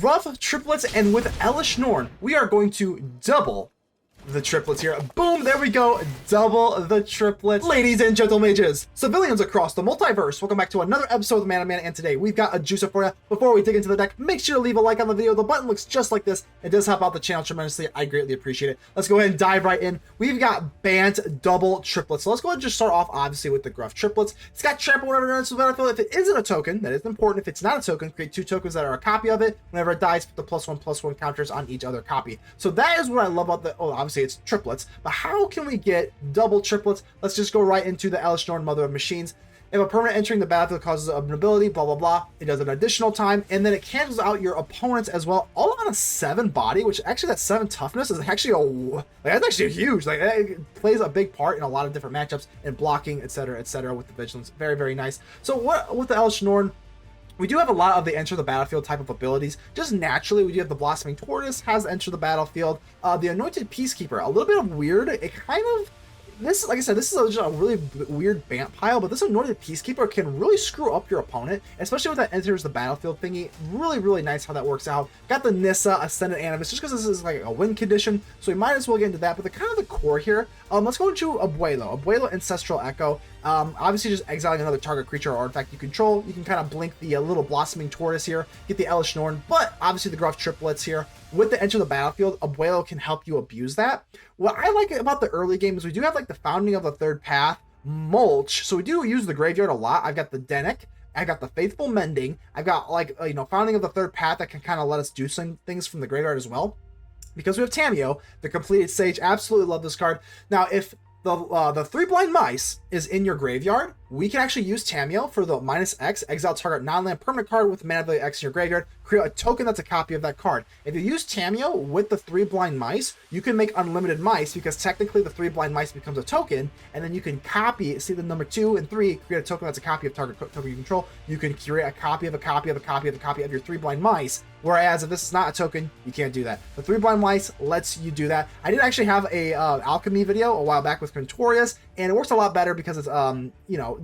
Gruff Triplets, and with Elesh Norn, we are going to double the triplets here. Boom, there we go. Double the triplets. Ladies and gentle mages, civilians across the multiverse, welcome back to another episode of Man of Man, and today we've got a juicer for you. Before we dig into the deck, make sure to leave a like on the video. The button looks just like this. It does help out the channel tremendously. I greatly appreciate it. Let's go ahead and dive right in. We've got Bant double triplets. So let's go ahead and just start off, obviously, with the Gruff Triplets. It's got trample whenever it enters the battlefield. If it isn't a token, that is important. If it's not a token, create 2 tokens that are a copy of it. Whenever it dies, put the +1/+1 counters on each other copy. So that is what I love about the, oh, obviously it's triplets, but how can we get double triplets? Let's just go right into the Elesh Norn, Mother of Machines. If a permanent entering the battlefield causes an ability, blah, blah, blah, it does an additional time, and then it cancels out your opponents as well, all on a 7 body, which actually that 7 toughness is actually that's actually huge. Like, it plays a big part in a lot of different matchups and blocking, etc., with the vigilance. Very, very nice. So what with the Elesh Norn, we do have a lot of the enter the battlefield type of abilities. Just naturally, we do have the Blossoming Tortoise has enter the battlefield. The Anointed Peacekeeper, a little bit of weird. It kind of, this, like I said, this is just a really weird Bant pile, but this Anointed Peacekeeper can really screw up your opponent, especially with that enters the battlefield thingy. Really, really nice how that works out. Got the Nissa, Ascendant Animist, just because this is like a win condition, so we might as well get into that. But the kind of the core here, let's go into Abuelo, Ancestral Echo. Obviously just exiling another target creature or artifact you control. You can kind of blink the little Blossoming Tortoise here, get the Elesh Norn, but obviously the Gruff Triplets here. With the enter the battlefield, Abuelo can help you abuse that. What I like about the early game is we do have like the Founding of the Third Path, Mulch, so we do use the graveyard a lot. I've got the Dennick, I got the Faithful Mending, I've got like, Founding of the Third Path that can kind of let us do some things from the graveyard as well. Because we have Tamiyo, the Compleated Sage, absolutely love this card. Now, if the 3 Blind Mice is in your graveyard, we can actually use Tamiyo for the -X, exile target non-land permanent card with mana value X in your graveyard, create a token that's a copy of that card. If you use Tamiyo with the 3 Blind Mice, you can make unlimited mice, because technically the 3 Blind Mice becomes a token, and then you can copy, see the number 2 and 3, create a token that's a copy of target token you control. You can create a copy of a copy of a copy of a copy of your 3 Blind Mice, whereas if this is not a token, you can't do that. The 3 Blind Mice lets you do that. I did actually have a alchemy video a while back with Notorious, and it works a lot better because it's,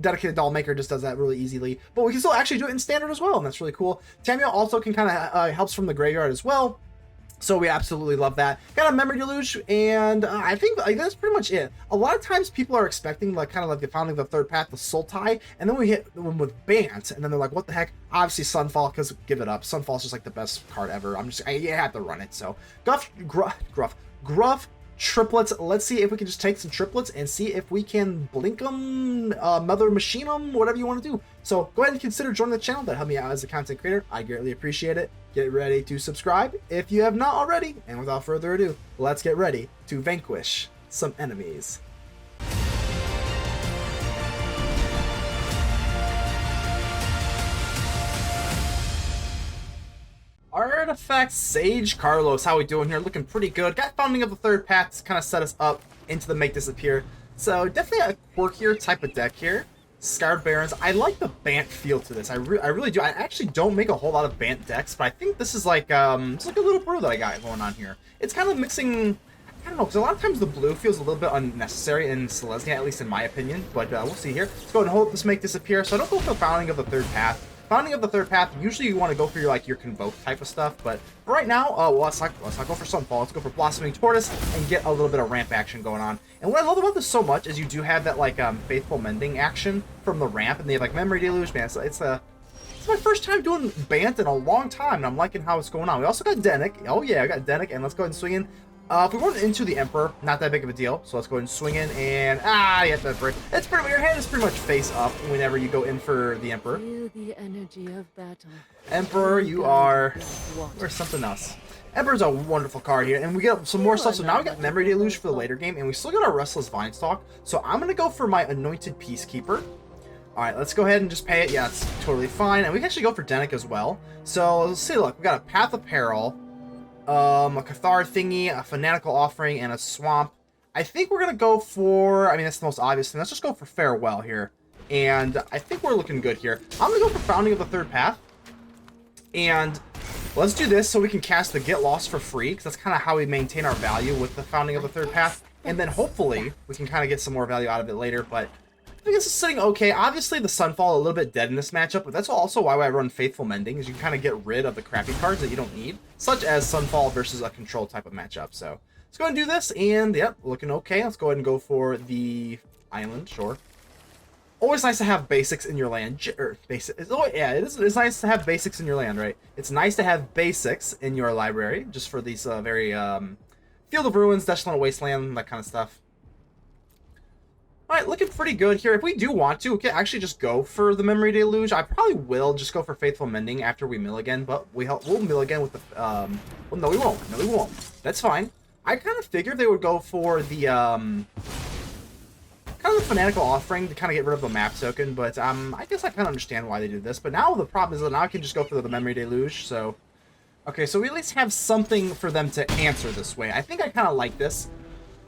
Dedicated Doll Maker just does that really easily, but we can still actually do it in standard as well, and that's really cool. Tamiyo also can kind of helps from the graveyard as well, so we absolutely love that. Got a Memory Deluge, and I think that's pretty much it. A lot of times people are expecting like kind of like the Founding of the Third Path, the Sultai, and then we hit them with Bant, and then they're like, what the heck? Obviously Sunfall, because give it up. Sunfall's just like the best card ever. I have to run it. So Gruff Triplets. Let's see if we can just take some triplets and see if we can blink them, mother machine them, whatever you want to do. So go ahead and consider joining the channel. That help me out as a content creator. I greatly appreciate it. Get ready to subscribe if you have not already. And without further ado, let's get ready to vanquish some enemies. Artifact Sage Carlos, how we doing here? Looking pretty good. Got Founding of the Third Path to kind of set us up into the Make Disappear. So definitely a quirkier type of deck here. Scarred Barons. I like the Bant feel to this. I really do. I actually don't make a whole lot of Bant decks, but I think this is like it's like a little brew that I got going on here. It's kind of mixing, I don't know, because a lot of times the blue feels a little bit unnecessary in Selesnya, at least in my opinion. But we'll see here. Let's go ahead and hold this Make Disappear. So I don't go for the Founding of the Third Path. Founding of the Third Path, usually you want to go for your Convoke type of stuff, but right now, let's not go for Sunfall. Let's go for Blossoming Tortoise and get a little bit of ramp action going on. And what I love about this so much is you do have that like Faithful Mending action from the ramp, and they have like Memory Deluge, man. So it's my first time doing Bant in a long time, and I'm liking how it's going on. We also got Dennick. Oh yeah, I got Dennick, and let's go ahead and swing in. If we went into the Emperor, not that big of a deal, so let's go ahead and swing in, and you have to break. It's pretty, your hand is pretty much face up whenever you go in for the Emperor. Feel the energy of battle. Emperor, you are, or something else. Emperor's a wonderful card here, and we get some more stuff. So now we got Memory Deluge for the later game, and we still got our Restless Vinestalk. So I'm gonna go for my Anointed Peacekeeper. All right, let's go ahead and just pay it. Yeah, it's totally fine, and we can actually go for Dennick as well. So let's see. Look, we got a Path of Peril, a Cathar thingy, a Fanatical Offering, and a Swamp. I think we're gonna go for, I mean, that's the most obvious thing. Let's just go for Farewell here, and I think we're looking good here. I'm gonna go for Founding of the Third Path, and let's do this so we can cast the Get Lost for free, because that's kind of how we maintain our value with the Founding of the Third Path, and then hopefully we can kind of get some more value out of it later. But think this is sitting okay. Obviously, the Sunfall a little bit dead in this matchup, but that's also why I run Faithful Mending, is you can kind of get rid of the crappy cards that you don't need, such as Sunfall versus a control type of matchup. So let's go ahead and do this, and yep, looking okay. Let's go ahead and go for the island, sure. Always nice to have basics in your land. It's nice to have basics in your land, right? It's nice to have basics in your library, just for these very Field of Ruins, Desolate Wasteland, that kind of stuff. Alright, looking pretty good here. If we do want to, we can actually just go for the Memory Deluge. I probably will just go for Faithful Mending after we mill again, but we'll mill again with the... well, no, we won't. No, we won't. That's fine. I kind of figured they would go for the... kind of the Fanatical Offering to kind of get rid of the map token, but I guess I kind of understand why they do this. But now the problem is that now I can just go for the Memory Deluge, so... Okay, so we at least have something for them to answer this way. I think I kind of like this.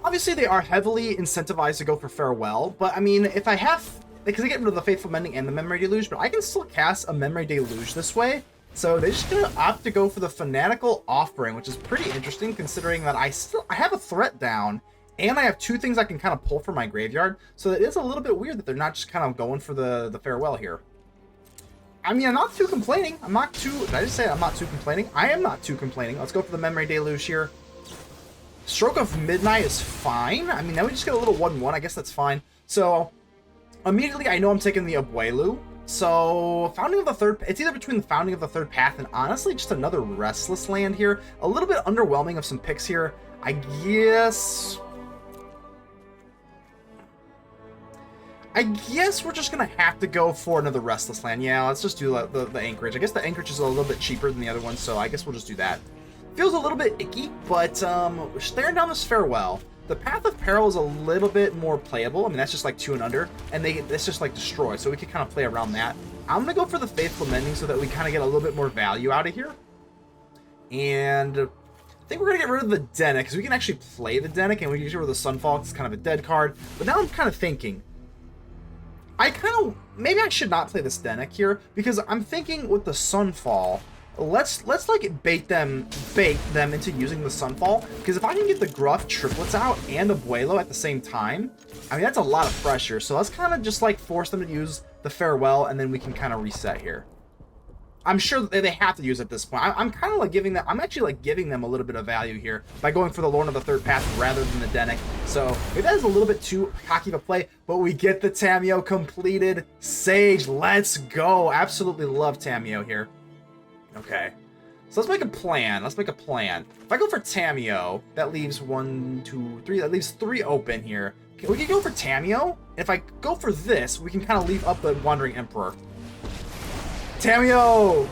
Obviously, they are heavily incentivized to go for Farewell, but I mean, if I have... Because they get rid of the Faithful Mending and the Memory Deluge, but I can still cast a Memory Deluge this way. So they're just going to opt to go for the Fanatical Offering, which is pretty interesting considering that I have a threat down, and I have two things I can kind of pull from my graveyard. So it is a little bit weird that they're not just kind of going for the Farewell here. I mean, I'm not too complaining. I'm not too... Did I just say I'm not too complaining? I am not too complaining. Let's go for the Memory Deluge here. Stroke of Midnight is fine. I mean, now we just get a little 1-1. I guess that's fine. So, immediately I know I'm taking the Abuelo. So, Founding of the Third... It's either between the Founding of the Third Path and honestly just another Restless land here. A little bit underwhelming of some picks here. I guess we're just going to have to go for another Restless land. Yeah, let's just do the Anchorage. I guess the Anchorage is a little bit cheaper than the other one, so I guess we'll just do that. Feels a little bit icky, but staring down this Farewell, the Path of Peril is a little bit more playable. I mean, that's just like 2 and under, and that's just like Destroy, so we can kind of play around that. I'm going to go for the Faithful Mending so that we kind of get a little bit more value out of here. And I think we're going to get rid of the Dennick, because we can actually play the Dennick, and we can get rid of the Sunfall, it's kind of a dead card. But now I'm kind of thinking, maybe I should not play this Dennick here, because I'm thinking with the Sunfall, let's like bait them into using the Sunfall, because if I can get the Gruff Triplets out and Abuelo at the same time, I mean, that's a lot of pressure. So let's kind of just like force them to use the Farewell, and then we can kind of reset here. I'm sure that they have to use it at this point. I'm kind of like I'm actually like giving them a little bit of value here by going for the Loran of the Third Path rather than the Dennick. So maybe that is a little bit too cocky of a play, but we get the Tamiyo completed. Sage, let's go. Absolutely love Tamiyo here. Okay, so let's make a plan. If I go for Tamiyo, that leaves 1, 2, 3. That leaves 3 open here. Okay, we can go for Tamiyo. And if I go for this, we can kind of leave up the Wandering Emperor. Tamiyo!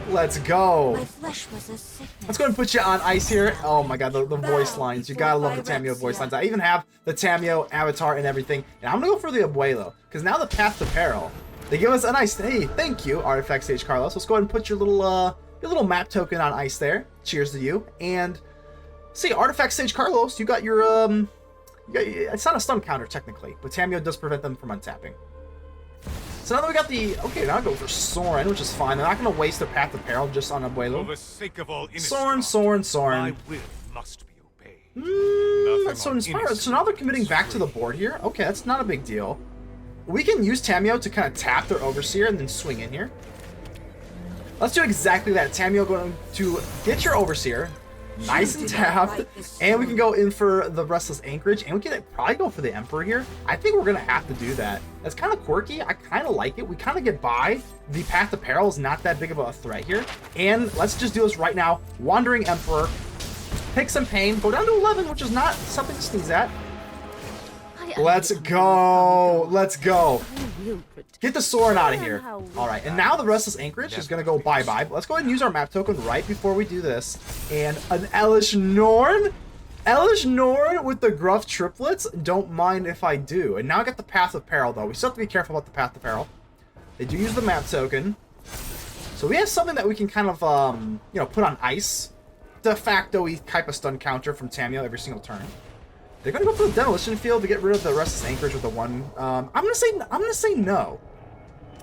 Let's go. My flesh was a sickness. Let's go ahead and put you on ice here. Oh my god, the voice lines. You gotta love the Tamiyo voice lines. I even have the Tamiyo avatar and everything. And I'm gonna go for the Abuelo, because now the Path to Peril, they give us a nice, hey, thank you, Artifact Sage Carlos. Let's go ahead and put your little map token on ice there. Cheers to you. And see, Artifact Sage Carlos, you got your it's not a stun counter technically, but Tamiyo does prevent them from untapping. So now that we got the... Okay, now I go for Soren, which is fine. They're not going to waste their Path of Peril just on Abuelo. For the sake of all Soren. my will must be obeyed. So inspired. So now they're committing back to the board here. Okay, that's not a big deal. We can use Tamiyo to kind of tap their Overseer and then swing in here. Let's do exactly that. Tamiyo going to get your Overseer, nice and tapped, and we can go in for the Restless Anchorage, and we can probably go for the Emperor here. I think we're going to have to do that. That's kind of quirky. I kind of like it. We kind of get by. The Path to Peril is not that big of a threat here. And let's just do this right now. Wandering Emperor. Pick some pain. Go down to 11, which is not something to sneeze at. Let's go. Let's go. Get the Soren out of here. All right, and now the Restless Anchorage is going to go bye-bye. But let's go ahead and use our map token right before we do this. And an Elesh Norn? Elesh Norn with the Gruff Triplets? Don't mind if I do. And now I got the Path of Peril, though. We still have to be careful about the Path of Peril. They do use the map token. So we have something that we can kind of, put on ice. De facto-y type of stun counter from Tamiyo every single turn. They're gonna go for the Demolition Field to get rid of the Restless Anchorage with the 1. I'm gonna say no.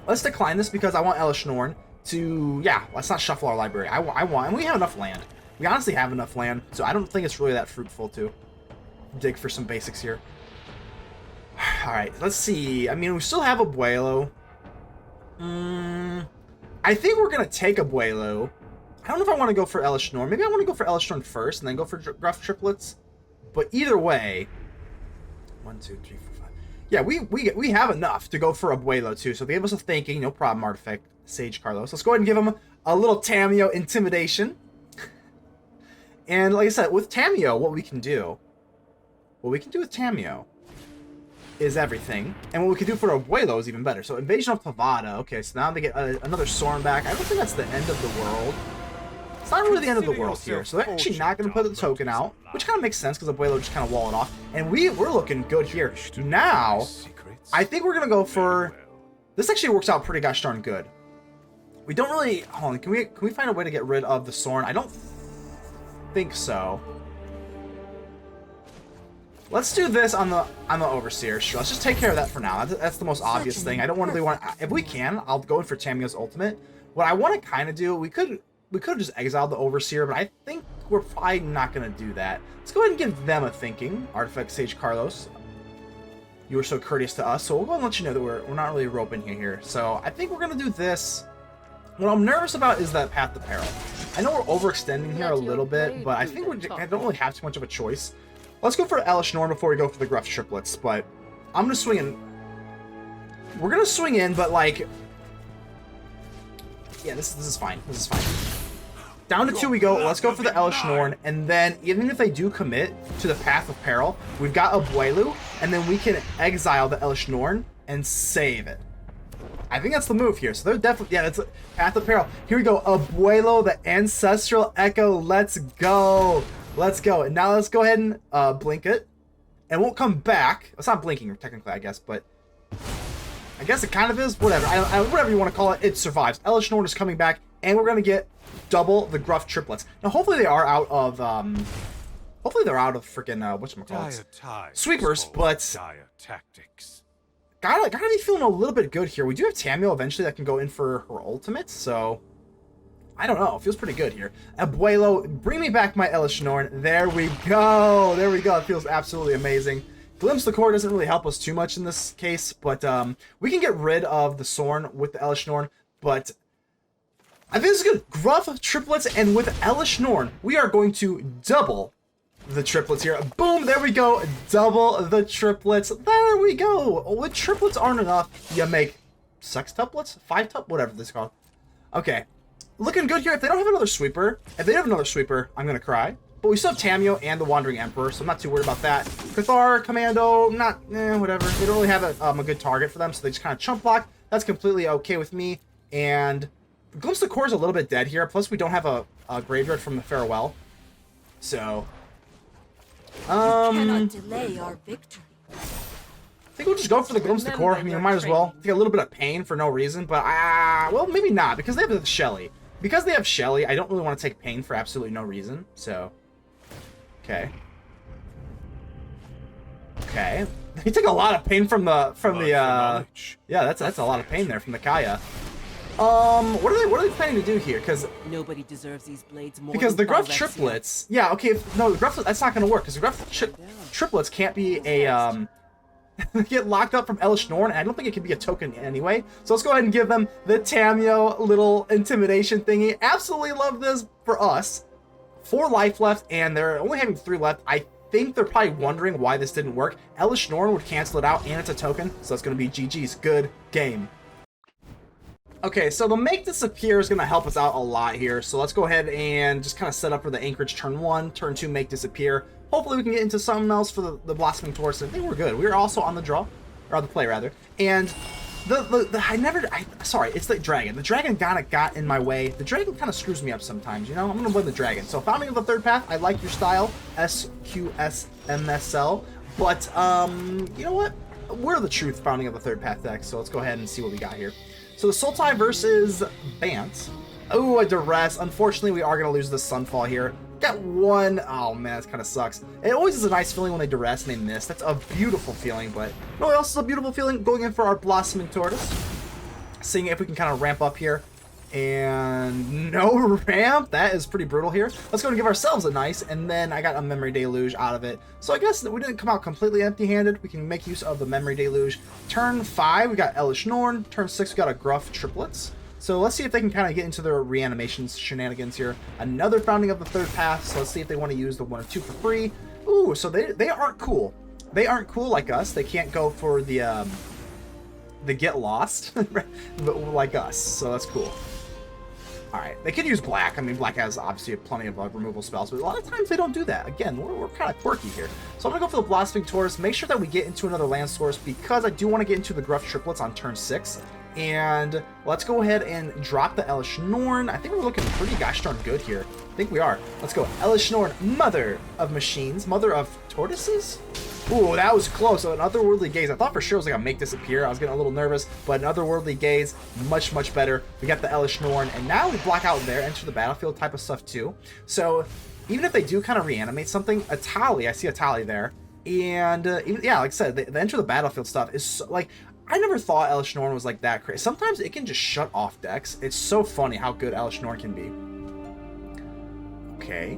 Let's decline this because I want Elesh Norn to, let's not shuffle our library. I want, and we have enough land. We honestly have enough land, so I don't think it's really that fruitful to dig for some basics here. Alright, let's see. I mean, we still have Abuelo. I think we're going to take Abuelo. I don't know if I want to go for Elesh Norn. Maybe I want to go for Elesh Norn first and then go for Gruff Triplets. But either way... 1, 2, 3, 4, 5. Yeah, we have enough to go for Abuelo too. So they gave us a thinking, no problem, Artifact Sage Carlos. Let's go ahead and give him a little Tamiyo Intimidation. And like I said, with Tamiyo, what we can do with Tamiyo is everything. And what we can do for Abuelo is even better. So Invasion of Tavada. Okay, so now they get another Sorn back. I don't think that's the end of the world. It's not really the end of the world here. So they're actually not going to put the token out, which kind of makes sense because Abuelo just kind of wall it off. And we're looking good here. Now, I think we're going to go for... This actually works out pretty gosh darn good. We don't really... Hold on, can we find a way to get rid of the Sorn? I don't think so. Let's do this on the Overseer. Sure, let's just take care of that for now. That's the most obvious thing. I don't really want... If we can, I'll go in for Tamiyo's ultimate. What I want to kind of do, we could have just exiled the Overseer, but I think we're probably not going to do that. Let's go ahead and give them a thinking. Artifact Sage Carlos. You were so courteous to us, so we'll go and let you know that we're not really roping you here. So I think we're going to do this. What I'm nervous about is that Path to Peril. I know we're overextending here a little bit, but I think I don't really have too much of a choice. Let's go for Elesh Norn before we go for the Gruff Triplets, but I'm going to swing in. We're going to swing in, but like... Yeah, this is fine. This is fine. Down to 2 we go. Let's go for the Elesh Norn, and then even if they do commit to the Path of Peril, we've got Abuelo, and then we can exile the Elesh Norn and save it. I think that's the move here. So they're definitely... Yeah, that's Path of Peril. Here we go. Abuelo, the Ancestral Echo. Let's go. Let's go. And now let's go ahead and blink it. And we'll come back. It's not blinking, technically, I guess, but... I guess it kind of is. Whatever. Whatever you want to call it, it survives. Elesh Norn is coming back, and we're going to get double the Gruff Triplets. Now, hopefully they are out of... hopefully they're out of freaking... whatchamacallit? Sweepers, but... Tactics. Gotta be feeling a little bit good here. We do have Tamiyo eventually that can go in for her ultimate, so... I don't know. It feels pretty good here. Abuelo, bring me back my Elesh Norn. There we go. There we go. It feels absolutely amazing. Glimpse the Core doesn't really help us too much in this case, but we can get rid of the Sorn with the Elesh Norn, but I think this is good. Gruff Triplets, and with Elesh Norn, we are going to double the triplets here. Boom, there we go. Double the triplets. There we go. When triplets aren't enough, you make sextuplets? 5-tuplets? Whatever this is called. Okay. Looking good here. If they don't have another sweeper, I'm going to cry. But we still have Tamiyo and the Wandering Emperor, so I'm not too worried about that. Cathar, Commando, whatever. They don't really have a good target for them, so they just kind of chump block. That's completely okay with me. And Glimpse the Core is a little bit dead here. Plus, we don't have a Graveyard from the Farewell. So... You cannot delay our victory. I think we'll just go for the Glimpse the Core. I mean, we might as well. Take a little bit of pain for no reason, but well, maybe not, because they have the Shelly. Because they have Shelly, I don't really want to take pain for absolutely no reason, so... Okay. Okay. He took a lot of pain from the yeah, that's a lot of pain there from the Kaya. What are they planning to do here? Because nobody deserves these blades more. Because the Gruff Triplets, yeah, okay, no, the Gruff, that's not going to work. Because the Gruff Triplets can't be a get locked up from Elesh Norn, and I don't think it can be a token anyway. So let's go ahead and give them the Tamiyo little intimidation thingy. Absolutely love this for us. 4 life left, and they're only having 3 left. I think they're probably wondering why this didn't work. Elesh Norn would cancel it out, and it's a token, so it's going to be GG's. Good game. Okay, so the Make Disappear is going to help us out a lot here. So let's go ahead and just kind of set up for the Anchorage turn 1, turn 2, Make Disappear. Hopefully we can get into something else for the Blossoming Tortoise. I think we're good. We're also on the draw, or on the play rather. And sorry, it's the dragon. The dragon kind of got in my way. The dragon kind of screws me up sometimes, you know? I'm going to blame the dragon. So Founding of the Third Path, I like your style, SQSMSL. But, you know what? We're the truth Founding of the Third Path deck, so let's go ahead and see what we got here. So the Sultai versus Bant. Oh, a Duress. Unfortunately, we are going to lose the Sunfall here. Got one. Oh, man, that kind of sucks. It always is a nice feeling when they Duress and they miss. That's a beautiful feeling, but you know what else is a beautiful feeling? Going in for our Blossoming Tortoise. Seeing if we can kind of ramp up here. And no ramp. That is pretty brutal here. Let's go and give ourselves a nice, and then I got a Memory Deluge out of it. So I guess that we didn't come out completely empty-handed. We can make use of the Memory Deluge. Turn 5, we got Elesh Norn. Turn 6, we got a Gruff Triplets. So let's see if they can kind of get into their reanimation shenanigans here. Another Founding of the Third Path. So let's see if they want to use the 1 or 2 for free. Ooh, so they aren't cool. They aren't cool like us. They can't go for the get lost like us. So that's cool. Alright, they could use black. I mean, black has obviously plenty of removal spells, but a lot of times they don't do that. Again, we're kind of quirky here. So I'm going to go for the Blossoming Tortoise, make sure that we get into another land source, because I do want to get into the Gruff Triplets on turn 6. And let's go ahead and drop the Elesh Norn. I think we're looking pretty gosh darn good here. I think we are. Let's go. Elesh Norn, Mother of Machines, Mother of Tortoises? Ooh, that was close. So an Otherworldly Gaze. I thought for sure it was going to make disappear. I was getting a little nervous, but an Otherworldly Gaze, much, much better. We got the Elesh Norn, and now we block out there, enter the battlefield type of stuff too. So even if they do kind of reanimate something, a Tally, I see a Tally there. And even, yeah, like I said, the enter the battlefield stuff is so, like, I never thought Elesh Norn was like that crazy. Sometimes it can just shut off decks. It's so funny how good Elesh Norn can be. Okay.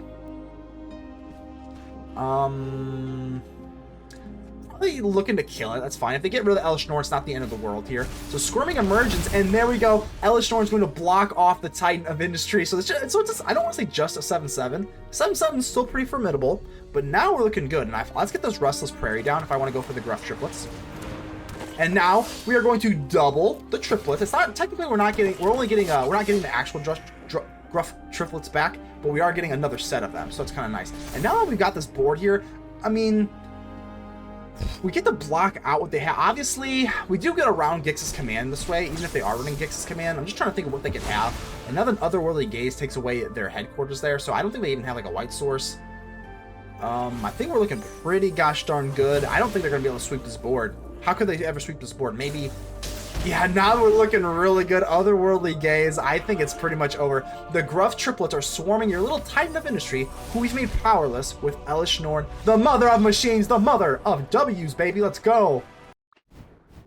Probably looking to kill it. That's fine. If they get rid of the Elesh Norn, it's not the end of the world here. So Squirming Emergence, and there we go. Elesh Norn's going to block off the Titan of Industry. So it's just, I don't want to say just a 7/7. 7/7 is still pretty formidable, but now we're looking good. And let's get this Restless Prairie down if I want to go for the Gruff Triplets. And now we are going to double the triplets. It's not technically we're not getting the actual Gruff Triplets back, but we are getting another set of them. So it's kind of nice. And now that we've got this board here, I mean, we get to block out what they have. Obviously, we do get around Gix's command this way, even if they are running Gix's command. I'm just trying to think of what they could have. Another Otherworldly Gaze takes away their headquarters there, so I don't think they even have like a white source. I think we're looking pretty gosh darn good. I don't think they're going to be able to sweep this board. How could they ever sweep this board? Maybe. Yeah, now we're looking really good. Otherworldly Gaze. I think it's pretty much over. The Gruff Triplets are swarming your little Titan of Industry, who we've made powerless with Elesh Norn, the Mother of Machines, the Mother of W's, baby. Let's go.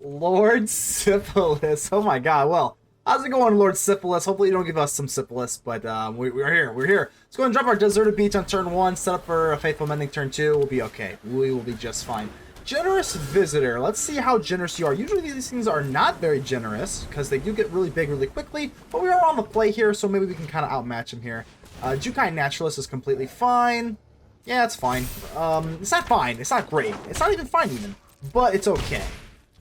Lord Syphilis. Oh my god. Well, how's it going, Lord Syphilis? Hopefully you don't give us some syphilis, but we're here. We're here. Let's go and drop our Deserted Beach on turn 1, set up for a Faithful Mending turn 2. We'll be okay. We will be just fine. Generous Visitor. Let's see how generous you are. Usually these things are not very generous because they do get really big really quickly, but we are on the play here, so maybe we can kind of outmatch them here. Jukai Naturalist is completely fine. Yeah, it's fine. It's not fine. It's not great. It's not even fine even, but it's okay.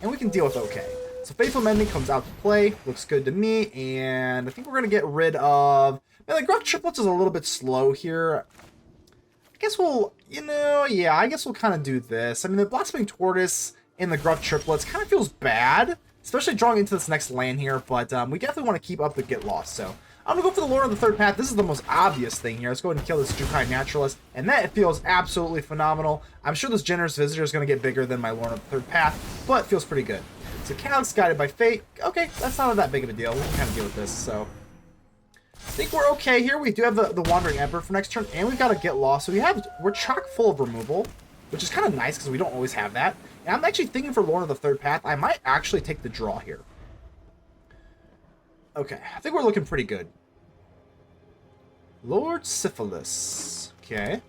And we can deal with okay. So Faithful Mending comes out to play. Looks good to me, and I think we're going to get rid of... Man, the Gruff Triplets is a little bit slow here. I guess we'll, yeah, I guess we'll kind of do this. I mean, the Blossoming Tortoise and the Gruff Triplets kind of feels bad, especially drawing into this next land here, but we definitely want to keep up the Get Lost, so I'm going to go for the Loran of the Third Path. This is the most obvious thing here. Let's go ahead and kill this Jukai Naturalist, and that feels absolutely phenomenal. I'm sure this Generous Visitor is going to get bigger than my Loran of the Third Path, but it feels pretty good. So Calyx Guided by Fate. Okay, that's not that big of a deal. We can kind of deal with this, so... I think we're okay here. We do have the Wandering Emperor for next turn, and we've got to Get Lost. So we're chock full of removal, which is kind of nice because we don't always have that. And I'm actually thinking for Loran of the Third Path, I might actually take the draw here. Okay, I think we're looking pretty good. Lord Syphilis. Okay.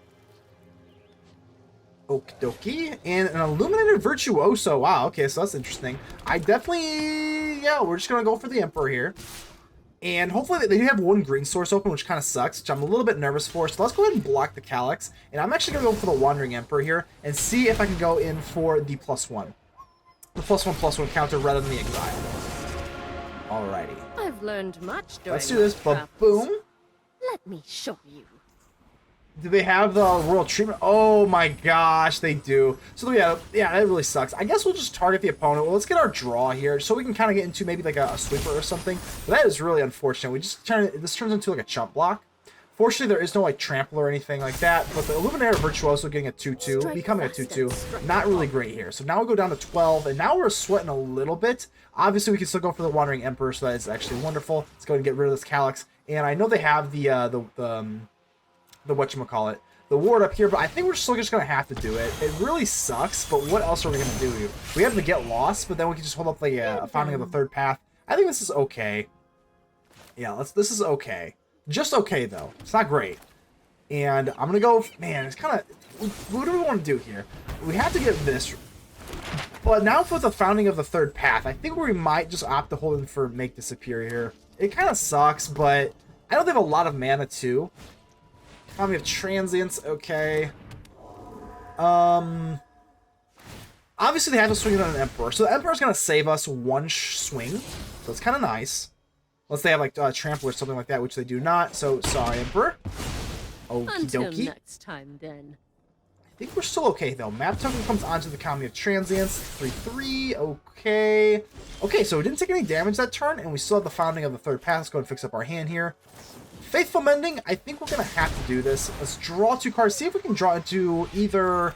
Okie dokie. And an Illuminated Virtuoso. Wow, okay, so that's interesting. I definitely... Yeah, we're just going to go for the Emperor here. And hopefully they do have one green source open, which kind of sucks, which I'm a little bit nervous for. So let's go ahead and block the Calyx. And I'm actually going to go for the Wandering Emperor here and see if I can go in for the +1. The +1/+1 counter rather than the Exile. Alrighty. I've learned much during Let's do this. travels. Boom. Let me show you. Do they have the Royal Treatment? Oh my gosh, they do. So yeah, that really sucks. I guess we'll just target the opponent. Well, let's get our draw here so we can kind of get into maybe like a sweeper or something. But that is really unfortunate. This turns into like a chump block. Fortunately, there is no like trample or anything like that. But the Illuminator Virtuoso getting a 2/2, becoming a 2/2, not really great here. So now we go down to 12, and now we're sweating a little bit. Obviously, we can still go for the Wandering Emperor, so that is actually wonderful. Let's go ahead and get rid of this Calyx. And I know they have the whatchamacallit, the ward up here, but I think we're still just going to have to do it. It really sucks, but what else are we going to do? We have to Get Lost, but then we can just hold up the Founding of the Third Path. I think this is okay. Yeah, this is okay. Just okay, though. It's not great. And I'm going to go... Man, it's kind of... What do we want to do here? We have to get this... But now for the founding of the third path, I think we might just opt to hold in for Make Disappear here. It kind of sucks, but I know they have a lot of mana, too. We have Transients, okay. Obviously, they have to swing it on an Emperor. So the Emperor's going to save us one swing. So it's kind of nice. Unless they have, like, Trample or something like that, which they do not. So, sorry, Emperor. Okie Until dokie. next time, then. I think we're still okay, though. Map token comes onto the Economy of Transients. 3/3. Okay. Okay, so we didn't take any damage that turn, and we still have the Founding of the Third Path. Let's go ahead and fix up our hand here. Faithful Mending, I think we're going to have to do this. Let's draw 2 cards. See if we can draw into either...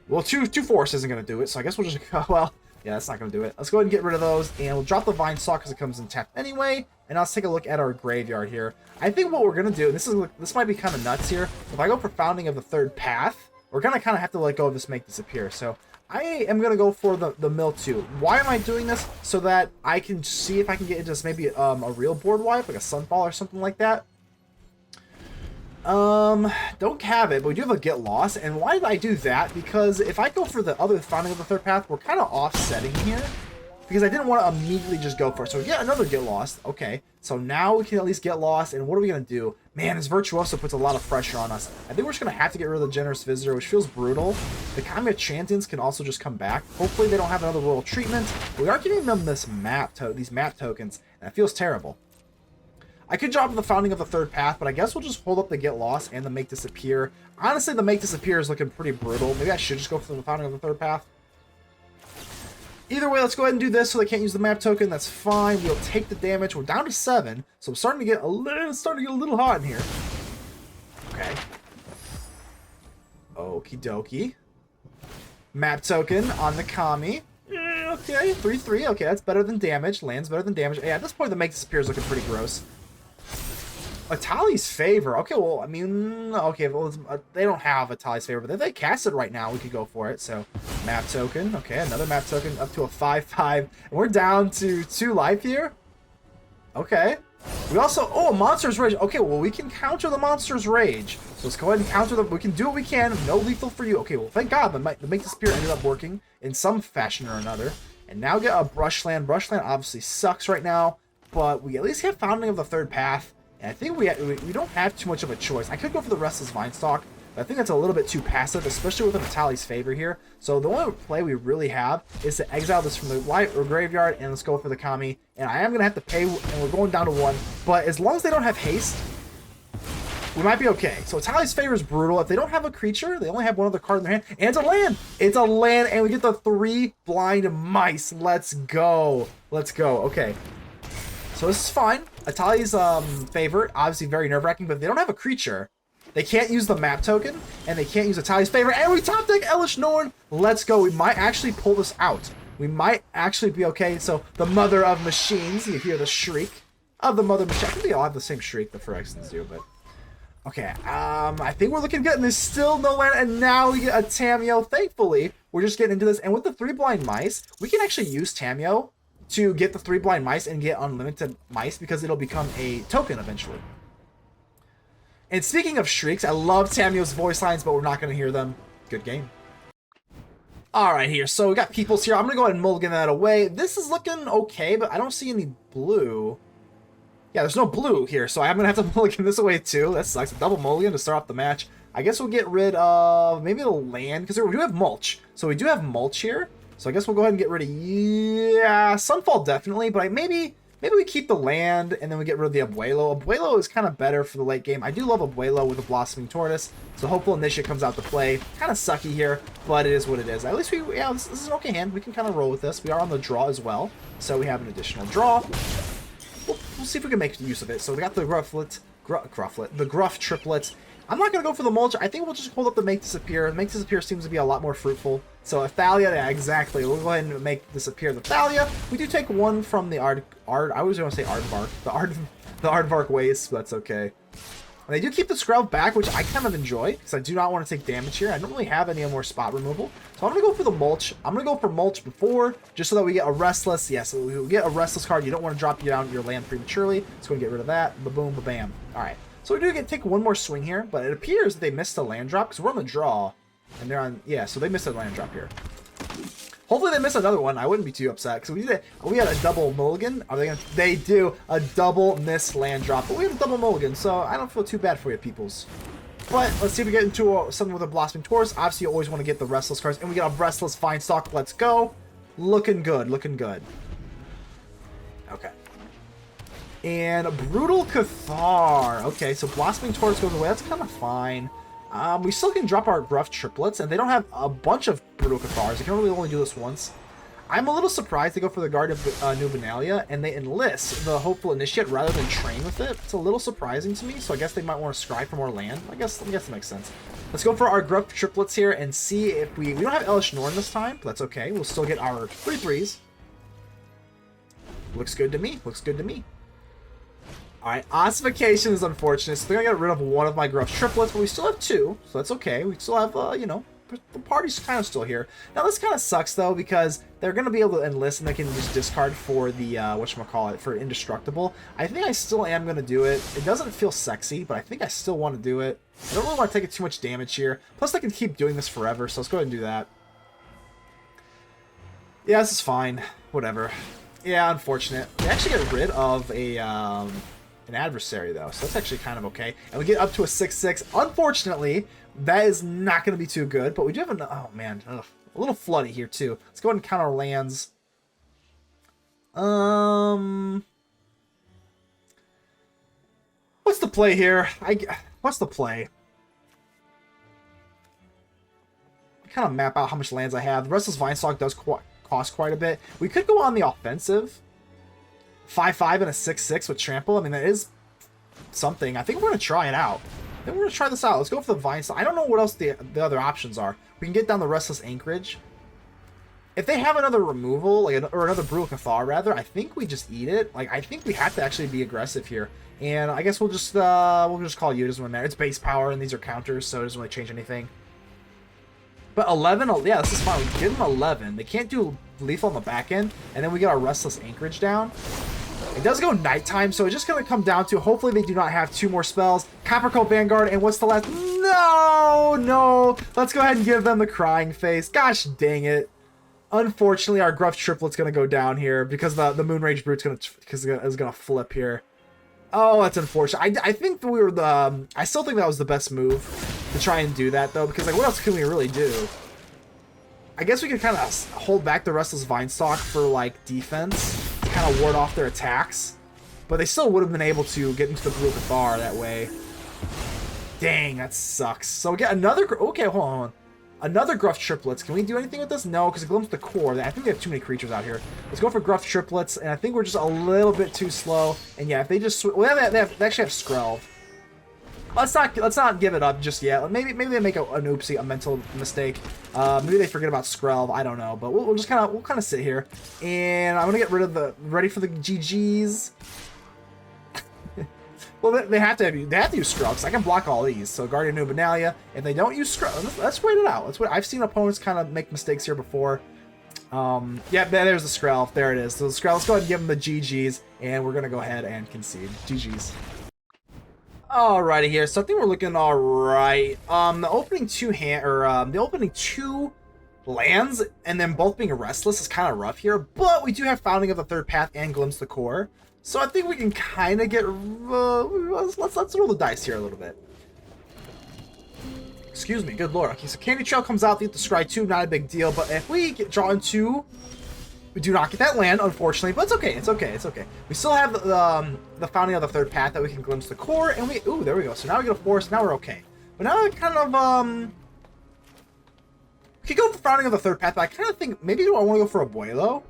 Well, two force isn't going to do it, so I guess we'll just go... Well, yeah, that's not going to do it. Let's go ahead and get rid of those, and we'll drop the Vinestalk because it comes in tapped anyway. And let's take a look at our graveyard here. I think what we're going to do, and this might be kind of nuts here, if I go for Founding of the Third Path, we're going to kind of have to let go of this Make Disappear. So I am going to go for the Mill 2. Why am I doing this? So that I can see if I can get into this, maybe a real board wipe, like a Sunfall or something like that. Don't have it, but we do have a Get Lost. And why did I do that? Because if I go for the other Founding of the Third Path, we're kind of offsetting here. Because I didn't want to immediately just go for it. So we get another Get Lost. Okay, so now we can at least get lost. And what are we going to do? Man, this Virtuoso puts a lot of pressure on us. I think we're just going to have to get rid of the Generous Visitor, which feels brutal. The Economy of Transients can also just come back. Hopefully they don't have another Royal Treatment. We are giving them this these map tokens, and it feels terrible. I could drop the Founding of the Third Path, but I guess we'll just hold up the Get Lost and the Make Disappear. Honestly, the Make Disappear is looking pretty brutal. Maybe I should just go for the Founding of the Third Path. Either way, let's go ahead and do this so they can't use the map token. That's fine. We'll take the damage. We're down to 7, so I'm starting to get a little hot in here. Okay. Okie dokie. Map token on the Kami. Okay, 3/3. Okay, that's better than damage. Land's better than damage. Yeah, at this point, the Make Disappear is looking pretty gross. Atali's Favor. Okay, well, I mean, okay, well, they don't have Atali's Favor, but if they cast it right now, we could go for it. So, map token. Okay, another map token up to a 5/5. And we're down to 2 life here. Okay. We also, oh, Monster's Rage. Okay, well, we can counter the Monster's Rage. So let's go ahead and counter them. We can do what we can. No lethal for you. Okay, well, thank God the Make Disappear ended up working in some fashion or another. And now get a Brushland. Brushland obviously sucks right now, but we at least have Founding of the Third Path. And I think we don't have too much of a choice. I could go for the Restless Vinestalk, but I think that's a little bit too passive, especially with an Atali's Favor here. So the only play we really have is to exile this from the graveyard, and let's go for the Kami. And I am going to have to pay, and we're going down to 1. But as long as they don't have haste, we might be okay. So Atali's Favor is brutal. If they don't have a creature, they only have one other card in their hand. And it's a land! It's a land, and we get the 3 blind mice. Let's go. Let's go. Okay. So this is fine. Atali's Favor, obviously very nerve-wracking, but if they don't have a creature, they can't use the map token, and they can't use Atali's Favor, and we top deck Elesh Norn. Let's go. We might actually pull this out. We might actually be okay. So the Mother of Machines, you hear the shriek of the Mother Machine. I think they all have the same shriek, the Phyrexians do, but... Okay, I think we're looking good, and there's still no land, and now we get a Tamiyo. Thankfully, we're just getting into this, and with the 3 blind mice, we can actually use Tamiyo to get the 3 blind mice and get unlimited mice because it'll become a token eventually. And speaking of shrieks, I love Tamiyo's voice lines, but we're not going to hear them. Good game. Alright here, so we got Peoples here. I'm going to go ahead and mulligan that away. This is looking okay, but I don't see any blue. Yeah, there's no blue here, so I'm going to have to mulligan this away too. That sucks. A double mulligan to start off the match. I guess we'll get rid of maybe the land, because we do have Mulch. So we do have Mulch here. So I guess we'll go ahead and get rid of, yeah, Sunfall definitely, but maybe we keep the land and then we get rid of the Abuelo. Abuelo is kind of better for the late game. I do love Abuelo with the Blossoming Tortoise, so Hopeful Initiate comes out to play. Kind of sucky here, but it is what it is. At least this is an okay hand. We can kind of roll with this. We are on the draw as well, so we have an additional draw. We'll see if we can make use of it. So we got the the Gruff Triplets. I'm not going to go for the Mulch. I think we'll just hold up the Make Disappear. The Make Disappear seems to be a lot more fruitful. So a Thalia, yeah, exactly. We'll go ahead and make disappear the Thalia. We do take 1 from the I always want to say Aardvark. The Aardvark Wastes, but that's okay. And they do keep the Skrelv back, which I kind of enjoy, because I do not want to take damage here. I don't really have any more spot removal. So I'm going to go for the Mulch. I'm going to go for Mulch before, just so that we get a Restless. Yes, so we get a Restless card. You don't want to drop you down your land prematurely. Let's go and get rid of that. Ba-boom, ba-bam. All right. So we do get take one more swing here, but it appears that they missed a land drop, because we're on the draw. And they're on, yeah, so they missed a land drop here. Hopefully they miss another one. I wouldn't be too upset because we had a double mulligan. Are they gonna? They do a double miss land drop, but we have a double mulligan, so I don't feel too bad for you, peoples. But let's see if we get into something with a Blossoming Tortoise. Obviously, you always want to get the Restless cards, and we got a Restless Vinestalk. Let's go. Looking good. Looking good. Okay. And Brutal Cathar. Okay, so Blossoming Tortoise goes away. That's kind of fine. We still can drop our Gruff Triplets, and they don't have a bunch of Brutal Cathars. You can really only do this once. I'm a little surprised they go for the Guard of Nubenalia, and they enlist the Hopeful Initiate rather than train with it. It's a little surprising to me, so I guess they might want to scry for more land. I guess that makes sense. Let's go for our Gruff Triplets here and see if we don't have Elesh Norn this time, but that's okay. We'll still get our 3/3s. Looks good to me. Looks good to me. Alright, ossification is unfortunate, so they're gonna get rid of one of my Gruff Triplets, but we still have two, so that's okay. We still have, you know, the party's kind of still here. Now, this kind of sucks, though, because they're gonna be able to enlist, and they can just discard for the, whatchamacallit, for Indestructible. I think I still am gonna do it. It doesn't feel sexy, but I think I still want to do it. I don't really want to take it too much damage here. Plus, I can keep doing this forever, so let's go ahead and do that. Yeah, this is fine. Whatever. Yeah, unfortunate. They actually get rid of a, an adversary, though, so that's actually kind of okay. And we get up to a 6/6. Unfortunately, that is not going to be too good, but we do have an, oh man, a little floody here too. Let's go ahead and count our lands. What's the play here? What's the play? I kind of map out how much lands I have. The Restless Vinestalk does cost quite a bit. We could go on the offensive. 5/5 and a 6/6 with trample. I mean, that is something. I think we're going to try it out. I think we're going to try this out. Let's go for the Vinestalk. I don't know what else the other options are. We can get down the Restless Anchorage. If they have another removal, or another Brutal Cathar, rather, I think we just eat it. Like, I think we have to actually be aggressive here. And I guess we'll just call you. It doesn't really matter. It's base power, and these are counters, so it doesn't really change anything. But 11, yeah, this is fine. We give them 11. They can't do lethal on the back end, and then we get our Restless Anchorage down. It does go nighttime, so it's just going to come down to, hopefully they do not have two more spells. Coppercoat Vanguard, and what's the last? No! Let's go ahead and give them the crying face. Gosh dang it. Unfortunately, our Gruff Triplet's going to go down here, because the Moonrage Brute's is going to flip here. Oh, that's unfortunate. I think we were I still think that was the best move to try and do that, though, because, like, what else can we really do? I guess we could kind of hold back the Restless Vinestalk for, like, defense, to kind of ward off their attacks. But they still would have been able to get into the Brutal Cathar that way. Dang, that sucks. So we get another... Okay, hold on. Another Gruff Triplets. Can we do anything with this? No, because it glimpses the core. I think we have too many creatures out here. Let's go for Gruff Triplets, and I think we're just a little bit too slow. And yeah, if they just... Well, they actually have Skrelv. Let's not give it up just yet. Maybe they make an oopsie, a mental mistake. Maybe they forget about Skrelv. I don't know, but we'll just kind of sit here, and I'm gonna get rid of ready for the GGs. Well, they have to use Skrelv, because I can block all these. So Guardian Nubenalia. If they don't use Skrelv, let's wait it out. I've seen opponents kind of make mistakes here before. Yeah, there's the Skrelv. There it is. So the Skrelv. Let's go ahead and give them the GGs, and we're gonna go ahead and concede. GGs. Alrighty here, so I think we're looking alright. The opening two lands, and then both being restless is kind of rough here, but we do have Founding of the Third Path and Glimpse the Core, so I think we can kind of get, let's roll the dice here a little bit. Excuse me, good lord. Okay, so Candy Trail comes out, they get the Scry 2, not a big deal, but if we draw into... We do not get that land, unfortunately, but it's okay, it's okay, it's okay. We still have the Founding of the Third Path that we can glimpse the core, and we... Ooh, there we go. So now we get a forest, now we're okay. But now I kind of, we could go for Founding of the Third Path, but I kind of think, maybe I want to go for Abuelo.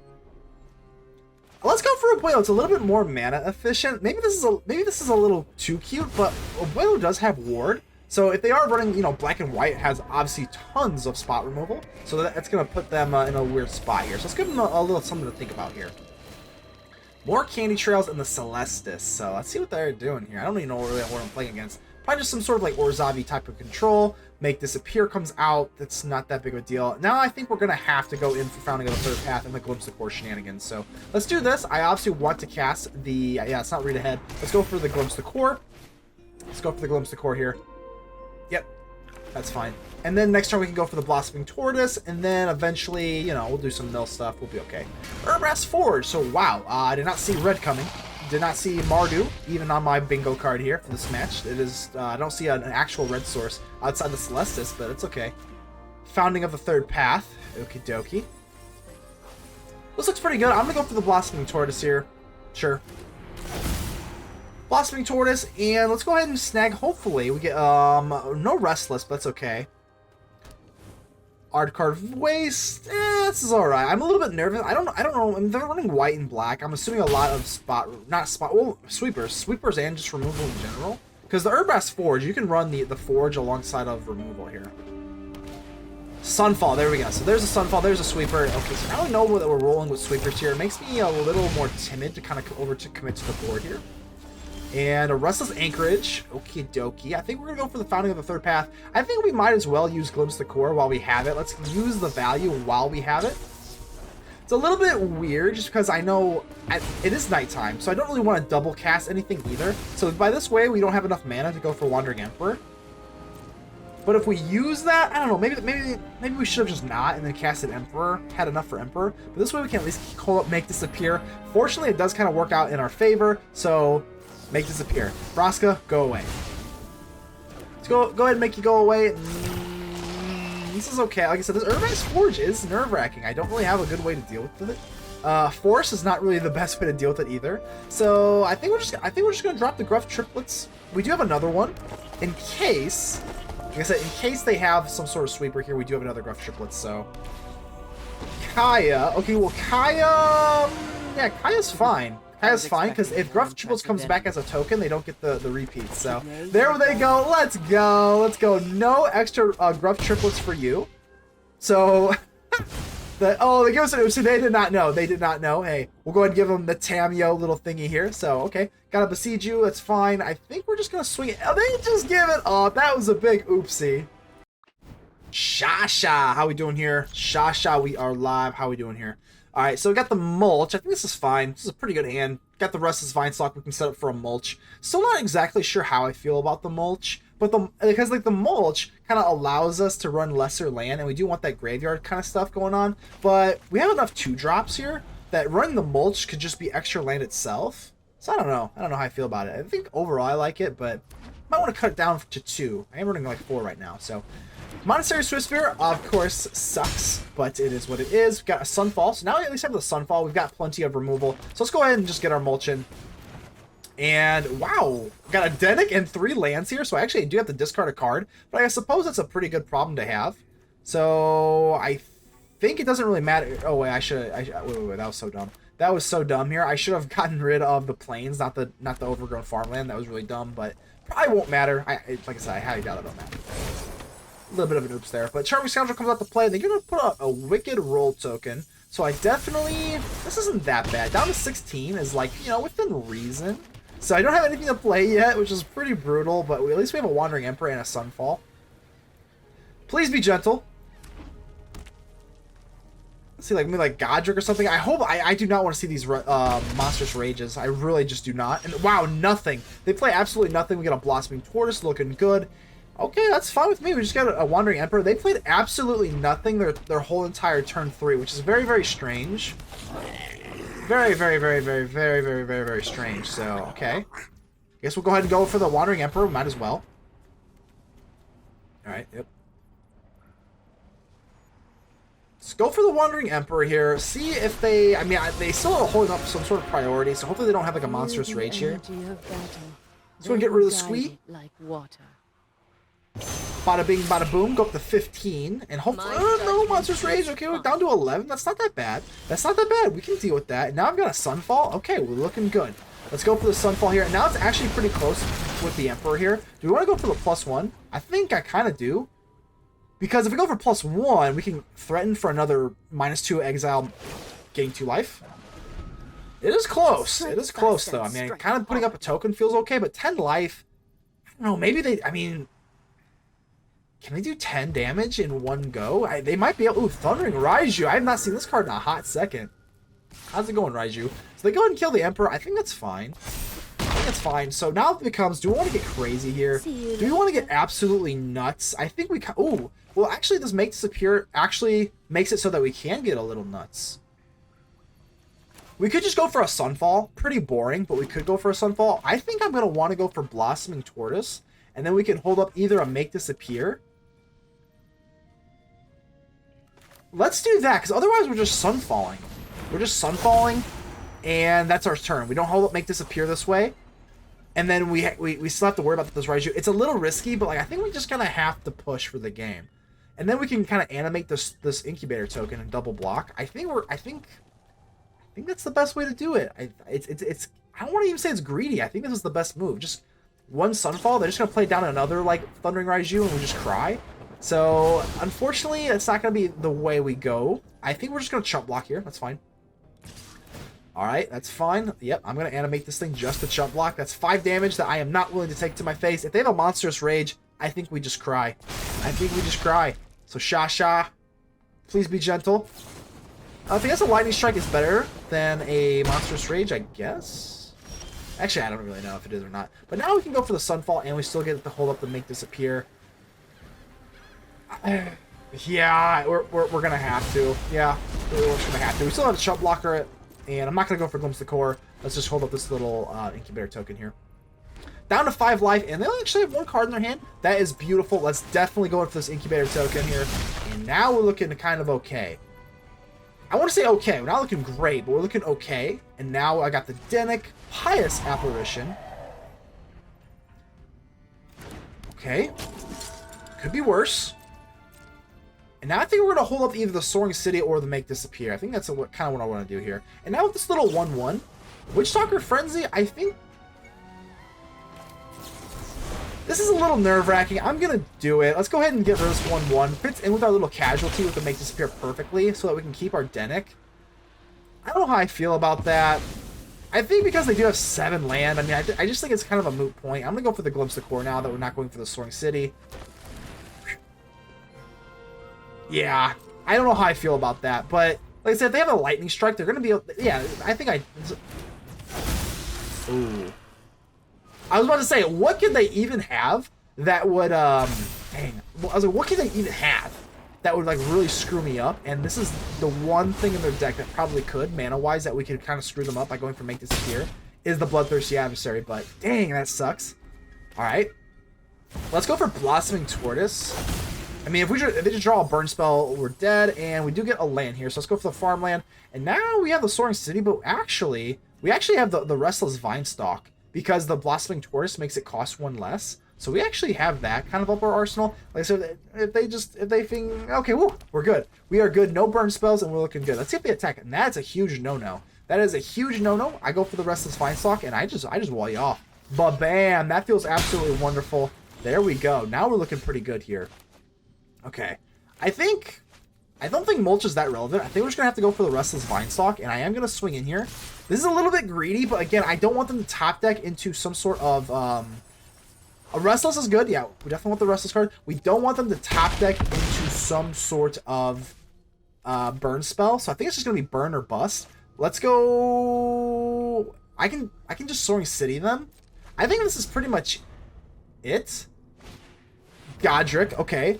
Let's go for Abuelo. It's a little bit more mana efficient. Maybe this is a little too cute, but Abuelo does have Ward. So if they are running, you know, black and white, it has obviously tons of spot removal. So that's going to put them in a weird spot here. So let's give them a little something to think about here. More Candy Trails in the Celestis. So let's see what they're doing here. I don't even know really what I'm playing against. Probably just some sort of like Orzavi type of control. Make Disappear comes out. That's not that big of a deal. Now I think we're going to have to go in for Founding of the Third Path and the Glimpse of Core shenanigans. So let's do this. I obviously want to cast the... Yeah, it's not read ahead. Let's go for the Glimpse of Core. Let's go for the Glimpse of Core here. Yep. That's fine. And then next turn we can go for the Blossoming Tortoise, and then eventually, you know, we'll do some mill stuff. We'll be okay. Urbrass Forge. So, wow. I did not see red coming. Did not see Mardu, even on my bingo card here for this match. It is, I don't see an actual red source outside the Celestis, but it's okay. Founding of the Third Path. Okie dokie. This looks pretty good. I'm going to go for the Blossoming Tortoise here. Sure. Blossoming Tortoise, and let's go ahead and snag, hopefully, we get, no Restless, but that's okay. Adarkar Wastes, this is alright. I'm a little bit nervous. I don't know. I mean, they're running white and black. I'm assuming a lot of sweepers and just removal in general. Because the Urbrass Forge, you can run the Forge alongside of removal here. Sunfall, there we go. So there's a Sunfall, there's a Sweeper. Okay, so now we know that we're rolling with Sweepers here. It makes me a little more timid to kind of commit to the board here. And a Restless Anchorage. Okie dokie. I think we're going to go for the Founding of the Third Path. I think we might as well use Glimpse the Core while we have it. Let's use the value while we have it. It's a little bit weird just because I know it is nighttime, so I don't really want to double cast anything either. So by this way, we don't have enough mana to go for Wandering Emperor. But if we use that, I don't know, maybe we should have just not and then casted Emperor, had enough for Emperor. But this way we can at least make Disappear. Fortunately, it does kind of work out in our favor, so... Make Disappear. Vraska, go away. Let's go ahead and make you go away. This is okay. Like I said, this Urbrass Forge is nerve-wracking. I don't really have a good way to deal with it. Force is not really the best way to deal with it either. So I think we're just gonna drop the Gruff Triplets. We do have another one in case. Like I said, in case they have some sort of sweeper here, we do have another Gruff Triplets. So Kaya. Okay, well Kaya. Yeah, Kaya's fine. Kaya's fine, because if Gruff Triplets comes back as a token, they don't get the repeats. So, there they go. Let's go. Let's go. No extra Gruff Triplets for you. So, they give us an Oopsie. They did not know. They did not know. Hey, we'll go ahead and give them the Tamiyo little thingy here. So, okay. Gotta besiege you. That's fine. I think we're just going to swing it. Oh, they just give it up. That was a big oopsie. Shasha. How we doing here? Shasha, we are live. How we doing here? Alright, so we got the Mulch. I think this is fine. This is a pretty good hand. Got the Restless Vinestalk we can set up for a Mulch. Still not exactly sure how I feel about the Mulch. But because like the Mulch kind of allows us to run lesser land, and we do want that graveyard kind of stuff going on. But we have enough 2-drops here that running the Mulch could just be extra land itself. So I don't know. I don't know how I feel about it. I think overall I like it, but I might want to cut it down to 2. I am running like 4 right now, so... Monastery Swiftspear, of course, sucks, but it is what it is. We've got a Sunfall, so now we at least have the Sunfall. We've got plenty of removal. So let's go ahead and just get our Mulch in. And, wow, got a Dennick and 3 lands here, so I actually do have to discard a card. But I suppose that's a pretty good problem to have. So, I think it doesn't really matter. Oh, wait, wait, that was so dumb. That was so dumb here. I should have gotten rid of the plains, not the overgrown farmland. That was really dumb, but probably won't matter. Like I said, I highly doubt it'll matter. A little bit of an oops there. But Charming Scoundrel comes out to play. They're going to put out a Wicked Roll token. So I definitely... This isn't that bad. Down to 16 is like, you know, within reason. So I don't have anything to play yet, which is pretty brutal. But at least we have a Wandering Emperor and a Sunfall. Please be gentle. Let's see, like maybe like Godric or something. I hope... I do not want to see these Monstrous Rages. I really just do not. And wow, nothing. They play absolutely nothing. We got a Blossoming Tortoise looking good. Okay, that's fine with me. We just got a Wandering Emperor. They played absolutely nothing their whole entire turn 3, which is very, very strange. Very, very, very, very, very, very, very, very strange. So, okay. Guess we'll go ahead and go for the Wandering Emperor. Might as well. Alright, yep. Let's go for the Wandering Emperor here. See if they... I mean, they still are holding up some sort of priority, so hopefully they don't have like a Monstrous Rage here. So we're going to get rid of the Squee. Like water. Bada bing, bada boom, go up to 15, and hopefully, no Monstrous Rage, okay, we're down to 11, that's not that bad, we can deal with that. Now I've got a Sunfall, okay, we're looking good. Let's go for the Sunfall here, and now it's actually pretty close with the Emperor here. Do we want to go for the +1? I think I kind of do, because if we go for +1, we can threaten for another -2 exile, getting 2 life. It is close, though. I mean, kind of putting up a token feels okay, but 10 life, don't know, maybe they, I mean, can they do 10 damage in one go? They might be able, ooh, Thundering Raiju. I have not seen this card in a hot second. How's it going, Raiju? So they go ahead and kill the Emperor. I think that's fine. I think that's fine. So now it becomes, do we want to get crazy here? Do we want to get absolutely nuts? I think we, ooh, well, actually this Make Disappear actually makes it so that we can get a little nuts. We could just go for a Sunfall. Pretty boring, but we could go for a Sunfall. I think I'm going to want to go for Blossoming Tortoise, and then we can hold up either a Make Disappear. Let's do that, because otherwise we're just Sunfalling. We're just Sunfalling, and that's our turn. We don't hold up Make Disappear this way, and then we still have to worry about this Raiju. It's a little risky, but like I think we just kind of have to push for the game. And then we can kind of animate this Incubator token and double block. I think that's the best way to do it. It's I don't want to even say it's greedy. I think this is the best move. Just one Sunfall. They're just gonna play down another like Thundering Raiju, and we just cry. So unfortunately, it's not gonna be the way we go. I think we're just gonna chump block here. That's fine. All right, that's fine. Yep, I'm gonna animate this thing just to chump block. That's 5 damage that I am not willing to take to my face. If they have a Monstrous Rage, I think we just cry. I think we just cry. So Sha, please be gentle. If he has a Lightning Strike, it's better than a Monstrous Rage, I guess. Actually, I don't really know if it is or not. But now we can go for the Sunfall, and we still get to hold up the Make Disappear. Yeah, we're gonna have to. Yeah, we're just gonna have to. We still have a Chump Blocker, and I'm not gonna go for Glimpse the Core. Let's just hold up this little Incubator token here. Down to 5 life, and they actually have 1 card in their hand. That is beautiful. Let's definitely go for this Incubator token here. And now we're looking kind of okay. I want to say okay. We're not looking great, but we're looking okay. And now I got the Dennick Pious Apparition. Okay. Could be worse. And now I think we're going to hold up either the Soaring City or the Make Disappear. I think that's kind of what I want to do here. And now with this little 1-1, Witchtalker Frenzy, I think this is a little nerve-wracking. I'm going to do it. Let's go ahead and get rid of this 1-1. Fits in with our little casualty with the Make Disappear perfectly so that we can keep our Dennick. I don't know how I feel about that. I think because they do have 7 land, I mean, I just think it's kind of a moot point. I'm going to go for the Glimpse of Core now that we're not going for the Soaring City. Yeah, I don't know how I feel about that, but like I said, if they have a Lightning Strike, they're going to be... Yeah, I think I... Ooh. I was about to say, what could they even have that would, dang. I was like, what could they even have that would, like, really screw me up? And this is the one thing in their deck that probably could, mana-wise, that we could kind of screw them up by going for Make Disappear, is the Bloodthirsty Adversary, but dang, that sucks. Alright. Let's go for Blossoming Tortoise. I mean, if they just draw a Burn Spell, we're dead, and we do get a land here, so let's go for the farmland. And now we have the Soaring City, but actually, we actually have the Restless Vinestalk, because the Blossoming Tortoise makes it cost 1 less. So we actually have that kind of up our arsenal. Like I said, if they think, okay, woo, we're good. We are good, no burn spells, and we're looking good. Let's see if they attack. And that's a huge no-no. That is a huge no-no. I go for the Restless Vinestalk, and I just wall you off. Ba-bam! That feels absolutely wonderful. There we go. Now we're looking pretty good here. Okay. I don't think Mulch is that relevant. I think we're just going to have to go for the Restless Vinestalk, and I am going to swing in here. This is a little bit greedy, but again, I don't want them to top deck into some sort of... a Restless is good. Yeah, we definitely want the Restless card. We don't want them to top deck into some sort of burn spell, so I think it's just going to be burn or bust. Let's go... I can just Soaring City them. I think this is pretty much it. Godric, okay.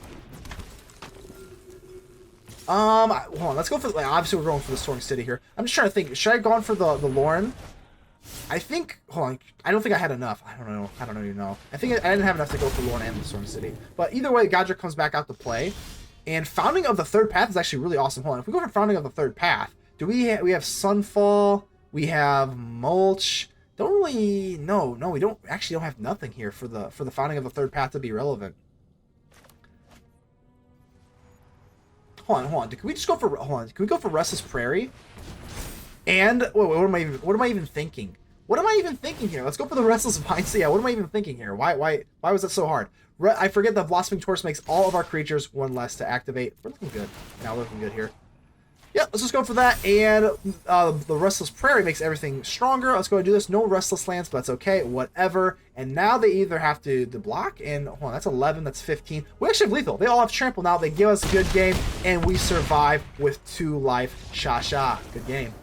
Hold on, let's go for... Like, obviously, we're going for the Soaring City here. I'm just trying to think. Should I have gone for the Loran? I think... Hold on. I don't think I had enough. I don't know. I don't even know. I think I didn't have enough to go for Loran and the Soaring City. But either way, Godric comes back out to play. And Founding of the Third Path is actually really awesome. Hold on. If we go for Founding of the Third Path, do we have Sunfall? We have Mulch. Don't really... No, we don't... Actually don't have nothing here for the Founding of the Third Path to be relevant. Hold on. Can we just go for... Hold on. Can we go for Restless Prairie? And... Wait, what am I even thinking? What am I even thinking here? Let's go for the Restless Vines. Yeah, what am I even thinking here? Why was that so hard? I forget that Blossoming Tortoise makes all of our creatures 1 less to activate. We're looking good. Now we're looking good here. Yeah, let's just go for that. And the Restless Prairie makes everything stronger. Let's go and do this. No Restless Lands, but that's okay. Whatever. And now they either have to block, and hold on, that's 11, that's 15. We actually have lethal. They all have trample now. They give us a good game, and we survive with 2 life. Sha-sha. Good game.